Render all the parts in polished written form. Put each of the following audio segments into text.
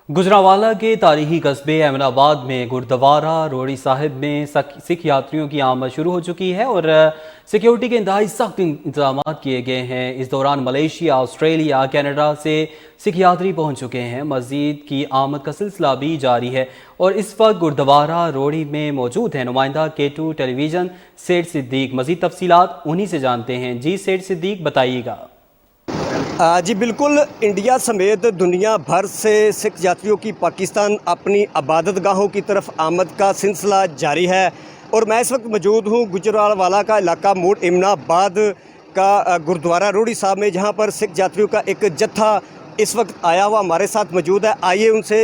गुजरांवाला के तारीखी कस्बे अहमदाबाद में गुरुद्वारा रोड़ी साहिब में सिख यात्रियों की आमद शुरू हो चुकी है और सिक्योरिटी के इंतहाई सख्त इंतजाम किए गए हैं। इस दौरान मलेशिया, ऑस्ट्रेलिया, कनाडा से सिख यात्री पहुंच चुके हैं। मस्जिद की आमद का सिलसिला भी जारी है और इस वक्त गुरुद्वारा रोड़ी में मौजूद है नुमाइंदा K2 टेलीविज़न सेठ सिद्दीक। मज़ीद तफसीलात उन्हीं से जानते हैं। जी सेठ सिद्दीक, बताइएगा। जी बिल्कुल, इंडिया समेत दुनिया भर से सिख यात्रियों की पाकिस्तान अपनी इबादत गाहों की तरफ आमद का सिलसिला जारी है और मैं इस वक्त मौजूद हूँ गुजरांवाला का इलाका मोड़ इमनाबाद का गुरुद्वारा रोड़ी साहब में, जहाँ पर सिख यात्रियों का एक जत्था इस वक्त आया हुआ हमारे साथ मौजूद है। आइए उनसे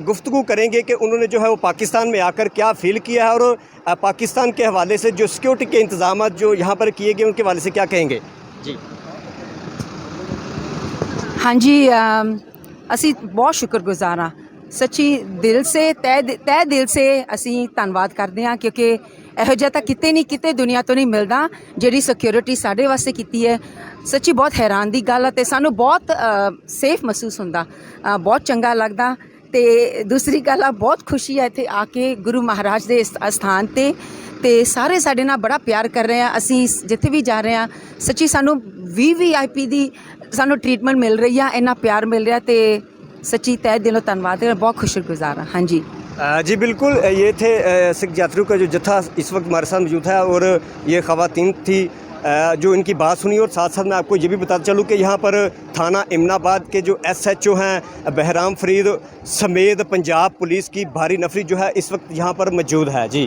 गुफ्तगू करेंगे कि उन्होंने जो है वो पाकिस्तान में आकर क्या फ़ील किया है और पाकिस्तान के हवाले से जो सिक्योरिटी के इंतजाम जो यहाँ पर किए गए उनके हवाले से क्या कहेंगे। जी हाँ जी, असी बहुत शुक्रगुजार हाँ, सच्ची दिल से तय दिल से असी धन्नवाद करते हैं, क्योंकि ਇਹੋ ਜਿਹਾ ਤਾਂ ਕਿਤੇ ਨਹੀਂ, ਕਿਤੇ ਦੁਨੀਆ ਤੋਂ ਨਹੀਂ ਮਿਲਦਾ ਜਿਹੜੀ ਸਿਕਿਉਰਿਟੀ ਸਾਡੇ ਵਾਸਤੇ ਕੀਤੀ ਹੈ। ਸੱਚੀ ਬਹੁਤ ਹੈਰਾਨ ਦੀ ਗੱਲ ਹੈ ਤੇ ਸਾਨੂੰ ਬਹੁਤ ਸੇਫ ਮਹਿਸੂਸ ਹੁੰਦਾ, ਬਹੁਤ ਚੰਗਾ ਲੱਗਦਾ। ਤੇ ਦੂਸਰੀ ਗੱਲ ਆ, ਬਹੁਤ ਖੁਸ਼ੀ ਹੈ ਇੱਥੇ ਆ ਕੇ ਗੁਰੂ ਮਹਾਰਾਜ ਦੇ ਸਥਾਨ ਤੇ ਸਾਰੇ ਸਾਡੇ ਨਾਲ ਬੜਾ ਪਿਆਰ ਕਰ ਰਹੇ ਆ। ਅਸੀਂ ਜਿੱਥੇ ਵੀ ਜਾ ਰਹੇ ਆ ਸੱਚੀ ਸਾਨੂੰ VVIP ਦੀ ਸਾਨੂੰ ट्रीटमेंट मिल रही है, इन्ना प्यार मिल रहा है तो सच्ची तय दिलों धन्यवाद है, बहुत शुक्रगुजार हाँ। हाँ जी जी बिल्कुल, ये थे सिख यात्रियों का जो जत्था इस वक्त हमारे साथ मौजूद है और ये ख़वातीन थी जो इनकी बात सुनी। और साथ साथ मैं आपको ये भी बताता चलूँ कि यहाँ पर थाना इमनाबाद के जो SHO हैं बहराम फरीद समेत पंजाब पुलिस की भारी नफरी जो है इस वक्त यहाँ पर मौजूद है। जी।